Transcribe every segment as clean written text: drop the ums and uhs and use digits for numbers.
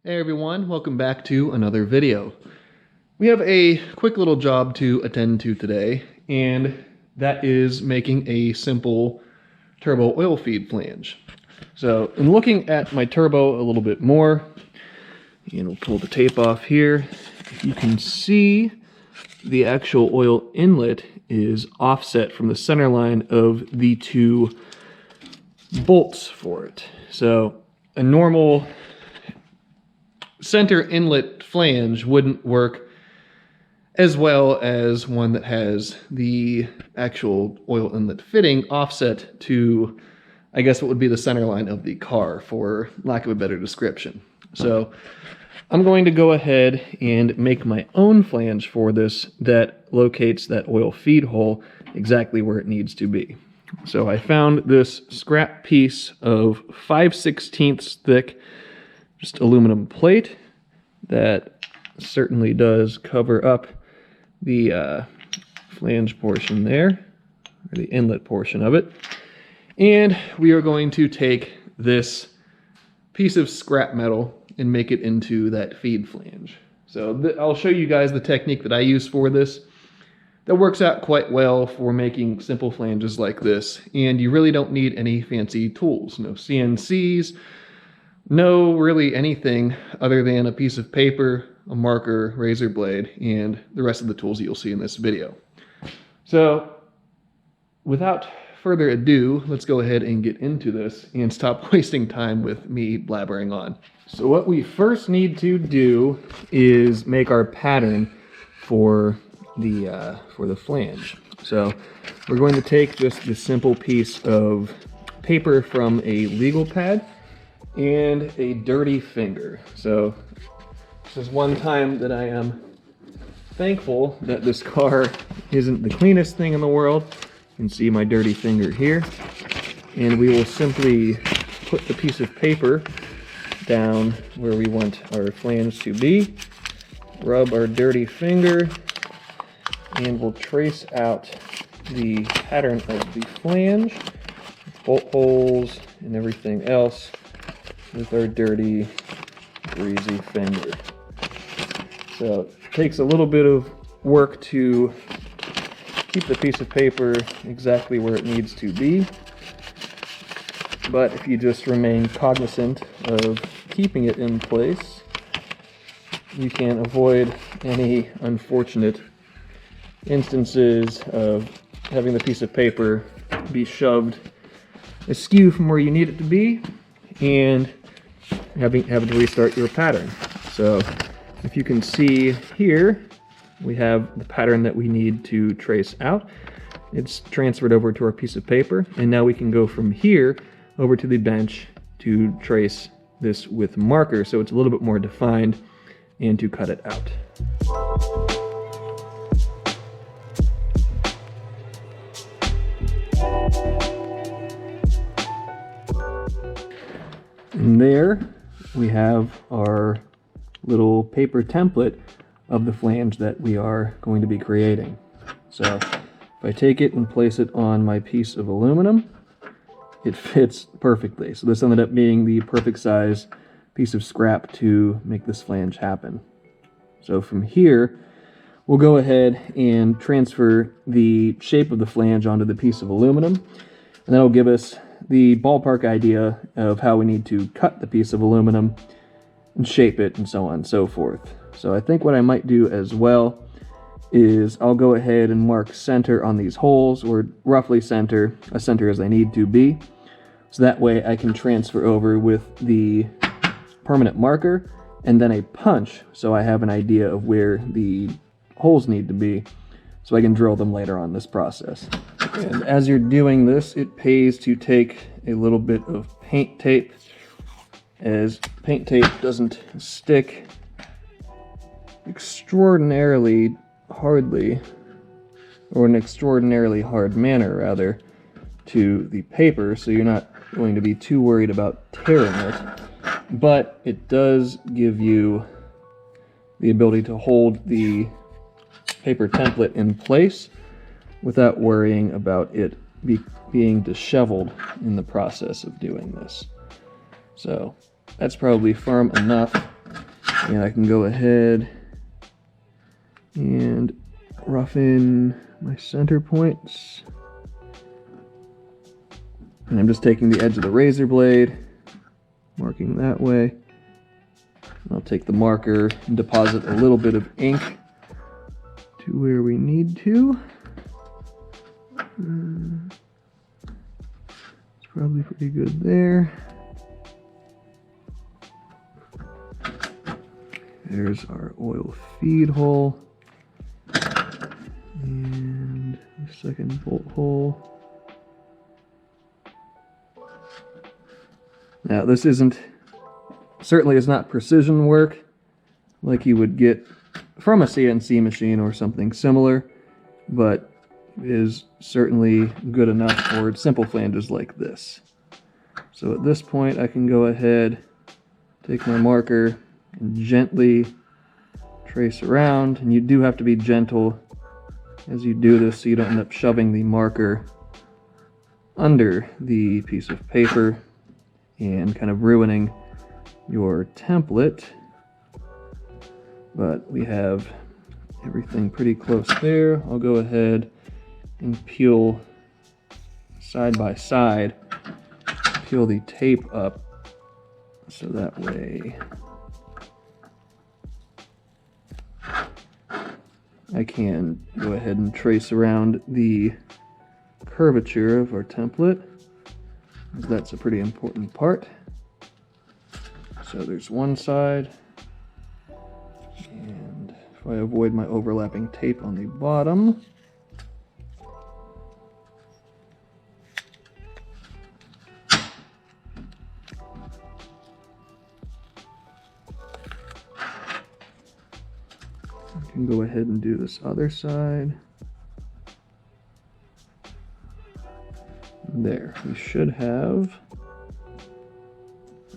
Hey everyone, welcome back to another video. We have a quick little job to attend to today, and that is making a simple turbo oil feed flange. So in looking at my turbo a little bit more, and we'll pull the tape off here, you can see the actual oil inlet is offset from the center line of the two bolts for it. So a normal center inlet flange wouldn't work as well as one that has the actual oil inlet fitting offset to, I guess, what would be the center line of the car, for lack of a better description. So I'm going to go ahead and make my own flange for this that locates that oil feed hole exactly where it needs to be. So I found this scrap piece of 5/16 thick just aluminum plate that certainly does cover up the flange portion there, or the inlet portion of it. And we are going to take this piece of scrap metal and make it into that feed flange. So I'll show you guys the technique that I use for this. That works out quite well for making simple flanges like this, and you really don't need any fancy tools. No CNCs, no really anything other than a piece of paper, a marker, razor blade, and the rest of the tools that you'll see in this video. So without further ado, let's go ahead and get into this and stop wasting time with me blabbering on. So what we first need to do is make our pattern for the flange. So we're going to take just this simple piece of paper from a legal pad and a dirty finger. So this is one time that I am thankful that this car isn't the cleanest thing in the world. You can see my dirty finger here. And we will simply put the piece of paper down where we want our flange to be, rub our dirty finger, and we'll trace out the pattern of the flange, bolt holes and everything else with our dirty, greasy finger. So it takes a little bit of work to keep the piece of paper exactly where it needs to be, but if you just remain cognizant of keeping it in place, you can avoid any unfortunate instances of having the piece of paper be shoved askew from where you need it to be and having to restart your pattern. So if you can see here, we have the pattern that we need to trace out. It's transferred over to our piece of paper, and now we can go from here over to the bench to trace this with marker so it's a little bit more defined and to cut it out. And there we have our little paper template of the flange that we are going to be creating. So if I take it and place it on my piece of aluminum, it fits perfectly. So this ended up being the perfect size piece of scrap to make this flange happen. So from here, we'll go ahead and transfer the shape of the flange onto the piece of aluminum, and that'll give us the ballpark idea of how we need to cut the piece of aluminum and shape it and so on and so forth. So I think what I might do as well is I'll go ahead and mark center on these holes, or roughly center, as center as I need to be. So that way I can transfer over with the permanent marker and then a punch, so I have an idea of where the holes need to be so I can drill them later on in this process. And as you're doing this, it pays to take a little bit of paint tape, as paint tape doesn't stick extraordinarily hardly, or in an extraordinarily hard manner rather, to the paper, so you're not going to be too worried about tearing it. But it does give you the ability to hold the paper template in place without worrying about it being disheveled in the process of doing this. So that's probably firm enough And I can go ahead and rough in my center points. And I'm just taking the edge of the razor blade, marking that way. I'll take the marker and deposit a little bit of ink to where we need to. It's probably pretty good there. There's our oil feed hole. And the second bolt hole. Now this certainly is not precision work like you would get from a CNC machine or something similar, but is certainly good enough for simple flanges like this. So at this point I can go ahead, take my marker, and gently trace around, and you do have to be gentle as you do this so you don't end up shoving the marker under the piece of paper and kind of ruining your template. But we have everything pretty close there. I'll go ahead and peel side by side, peel the tape up so that way I can go ahead and trace around the curvature of our template, because that's a pretty important part. So there's one side, and if I avoid my overlapping tape on the bottom, I can go ahead and do this other side. There, we should have,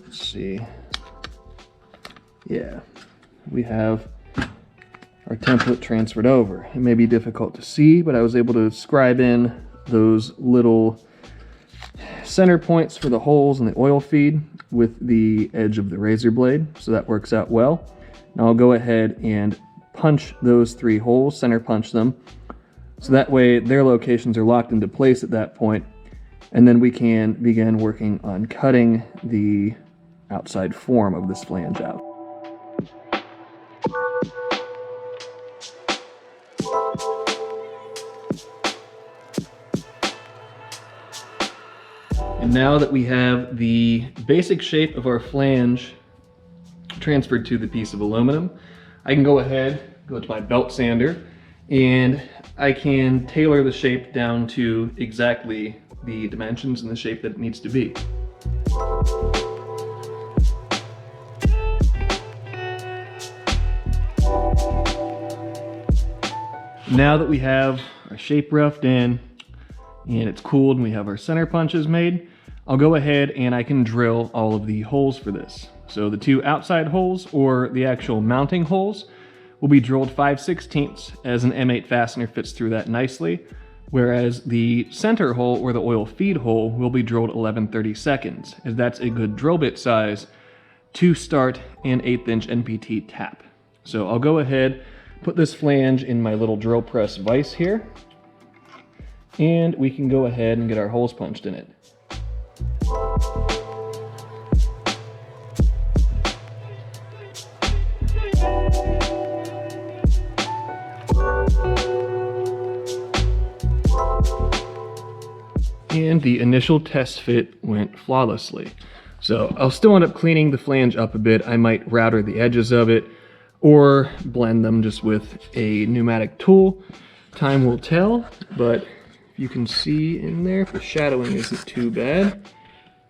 let's see, yeah, we have our template transferred over. It may be difficult to see, but I was able to scribe in those little center points for the holes in the oil feed with the edge of the razor blade, so that works out well. Now I'll go ahead and punch those three holes, center punch them, so that way their locations are locked into place at that point. And then we can begin working on cutting the outside form of this flange out. And now that we have the basic shape of our flange transferred to the piece of aluminum, I can go ahead, go to my belt sander, and I can tailor the shape down to exactly the dimensions and the shape that it needs to be. Now that we have our shape roughed in and it's cooled and we have our center punches made, I'll go ahead and I can drill all of the holes for this. So the two outside holes, or the actual mounting holes, will be drilled 5/16 as an M8 fastener fits through that nicely, whereas the center hole, or the oil feed hole, will be drilled 11/32, as that's a good drill bit size to start an 1/8 inch NPT tap. So I'll go ahead, put this flange in my little drill press vise here, and we can go ahead and get our holes punched in it. And the initial test fit went flawlessly. So I'll still end up cleaning the flange up a bit. I might router the edges of it or blend them just with a pneumatic tool. Time will tell, but you can see in there, if the shadowing isn't too bad,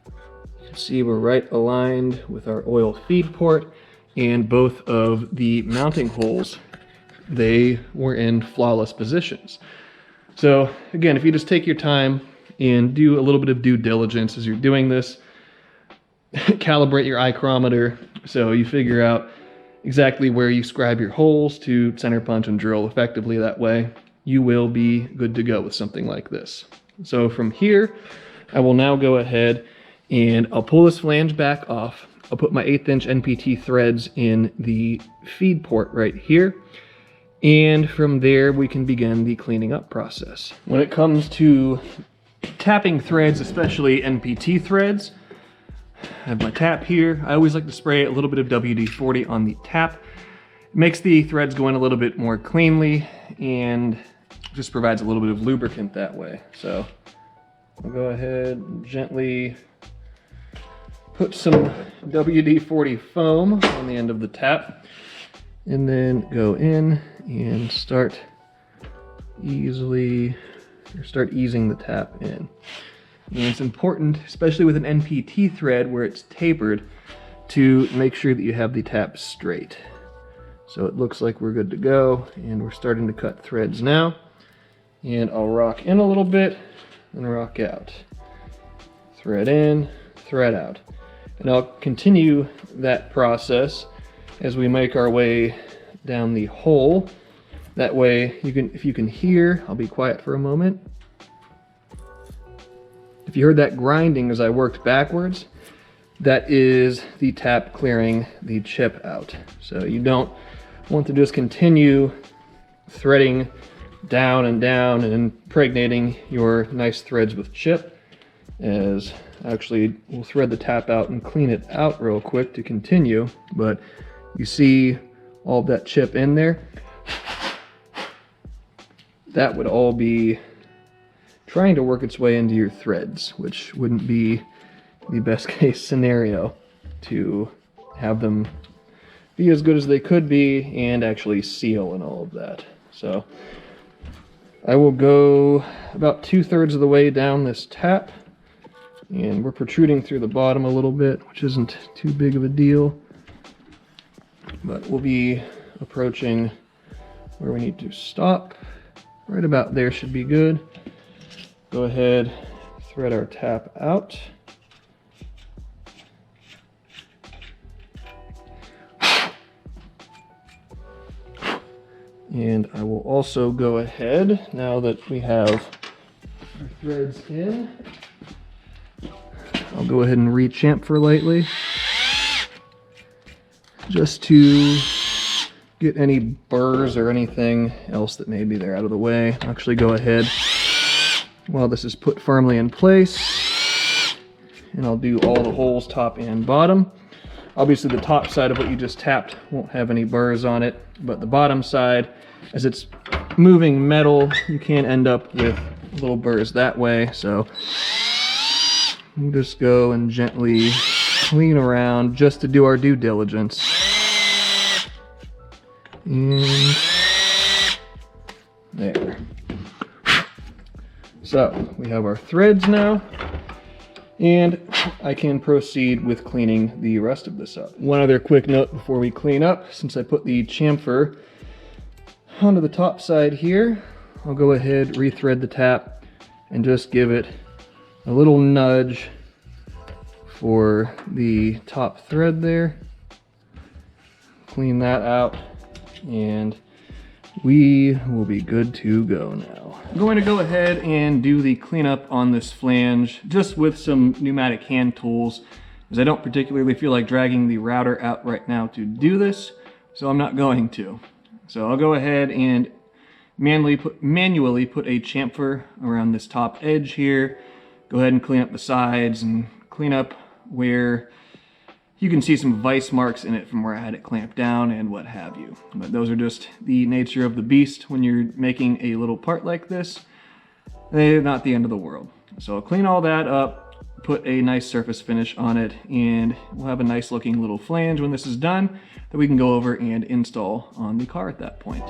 you can see we're right aligned with our oil feed port, and both of the mounting holes, they were in flawless positions. So again, if you just take your time and do a little bit of due diligence as you're doing this, calibrate your ichrometer so you figure out exactly where you scribe your holes to center punch and drill effectively. That way you will be good to go with something like this. So from here, I will now go ahead and I'll pull this flange back off, I'll put my 1/8 inch NPT threads in the feed port right here. And from there, we can begin the cleaning up process. When it comes to tapping threads, especially NPT threads, I have my tap here. I always like to spray a little bit of WD-40 on the tap. It makes the threads go in a little bit more cleanly and just provides a little bit of lubricant that way. So I'll go ahead and gently put some WD-40 foam on the end of the tap and then go in and start easing the tap in. And it's important, especially with an NPT thread where it's tapered, to make sure that you have the tap straight. So it looks like we're good to go, and we're starting to cut threads now. And I'll rock in a little bit and rock out. Thread in, thread out. And I'll continue that process as we make our way down the hole. That way, if you can hear, I'll be quiet for a moment. If you heard that grinding as I worked backwards, that is the tap clearing the chip out. So you don't want to just continue threading down and impregnating your nice threads with chip, as actually we'll thread the tap out and clean it out real quick to continue. But you see all that chip in there? That would all be trying to work its way into your threads, which wouldn't be the best case scenario to have them be as good as they could be and actually seal and all of that. So I will go about 2/3 of the way down this tap, and we're protruding through the bottom a little bit, which isn't too big of a deal, but we'll be approaching where we need to stop. Right about there should be good. Go ahead, thread our tap out. And I will also go ahead, now that we have our threads in, I'll go ahead and re-chamfer lightly, just to get any burrs or anything else that may be there out of the way. I'll actually go ahead while this is put firmly in place, and I'll do all the holes top and bottom. Obviously the top side of what you just tapped won't have any burrs on it, but the bottom side, as it's moving metal, you can end up with little burrs that way. So we'll just go and gently clean around just to do our due diligence. And there. So we have our threads now, and I can proceed with cleaning the rest of this up. One other quick note before we clean up: since I put the chamfer onto the top side here, I'll go ahead, rethread the tap, and just give it a little nudge for the top thread there. Clean that out, and we will be good to go now. I'm going to go ahead and do the cleanup on this flange just with some pneumatic hand tools, as I don't particularly feel like dragging the router out right now to do this, so I'm not going to. So I'll go ahead and manually put a chamfer around this top edge here, go ahead and clean up the sides and clean up where you can see some vice marks in it from where I had it clamped down and what have you. But those are just the nature of the beast when you're making a little part like this. They're not the end of the world. So I'll clean all that up, put a nice surface finish on it, and we'll have a nice looking little flange when this is done that we can go over and install on the car at that point.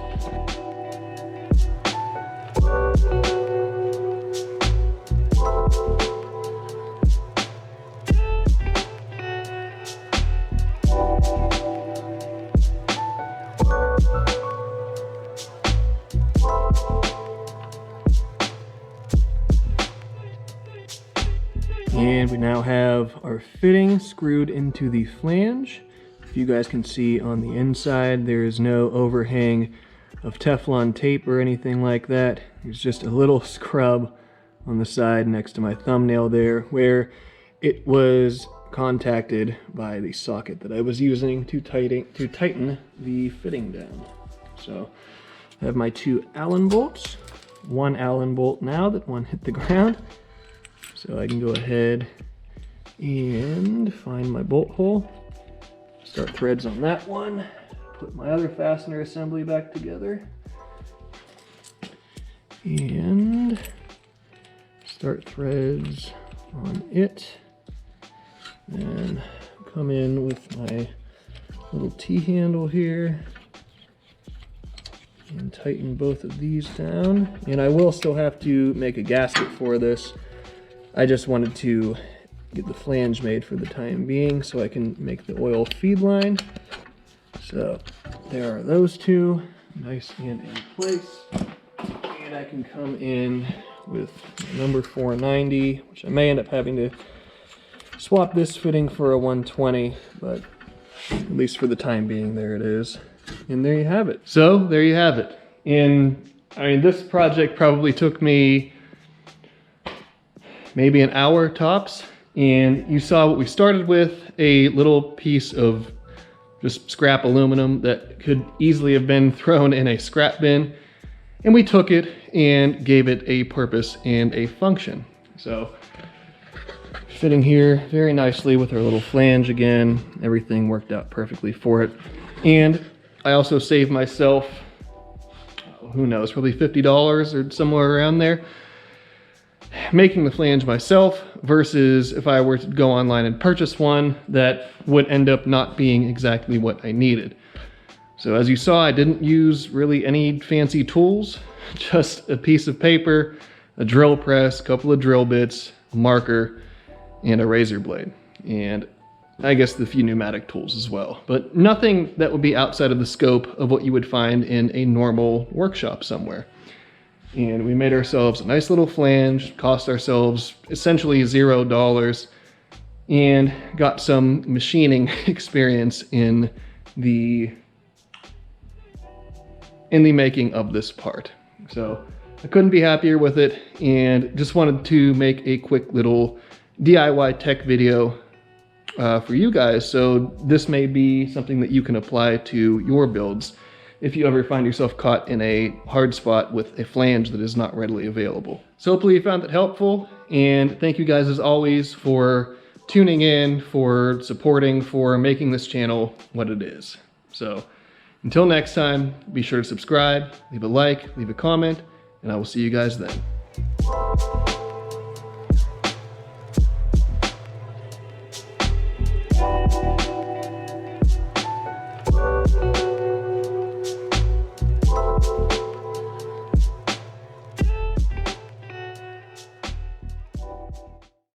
And we now have our fitting screwed into the flange. If you guys can see on the inside, there is no overhang of Teflon tape or anything like that. There's just a little scrub on the side next to my thumbnail there, where it was contacted by the socket that I was using to tighten the fitting down. So I have my 2 Allen bolts, 1 Allen bolt now that one hit the ground. So I can go ahead and find my bolt hole, start threads on that one, put my other fastener assembly back together, and start threads on it. And come in with my little T-handle here and tighten both of these down. And I will still have to make a gasket for this. I just wanted to get the flange made for the time being so I can make the oil feed line. So there are those 2, nice and in place. And I can come in with number 490, which I may end up having to swap this fitting for a 120, but at least for the time being, there it is. And there you have it. So there you have it. And I mean, this project probably took me maybe an hour tops. And you saw what we started with, a little piece of just scrap aluminum that could easily have been thrown in a scrap bin. And we took it and gave it a purpose and a function. So fitting here very nicely with our little flange again. Everything worked out perfectly for it. And I also saved myself, who knows, probably $50 or somewhere around there, making the flange myself versus if I were to go online and purchase one that would end up not being exactly what I needed. So as you saw, I didn't use really any fancy tools, just a piece of paper, a drill press, a couple of drill bits, a marker, and a razor blade. And I guess a few pneumatic tools as well, but nothing that would be outside of the scope of what you would find in a normal workshop somewhere. And we made ourselves a nice little flange, cost ourselves essentially $0, and got some machining experience in the making of this part. So I couldn't be happier with it, and just wanted to make a quick little DIY tech video for you guys. So this may be something that you can apply to your builds if you ever find yourself caught in a hard spot with a flange that is not readily available. So hopefully you found that helpful, and thank you guys as always for tuning in, for supporting, for making this channel what it is. So until next time, be sure to subscribe, leave a like, leave a comment, and I will see you guys then.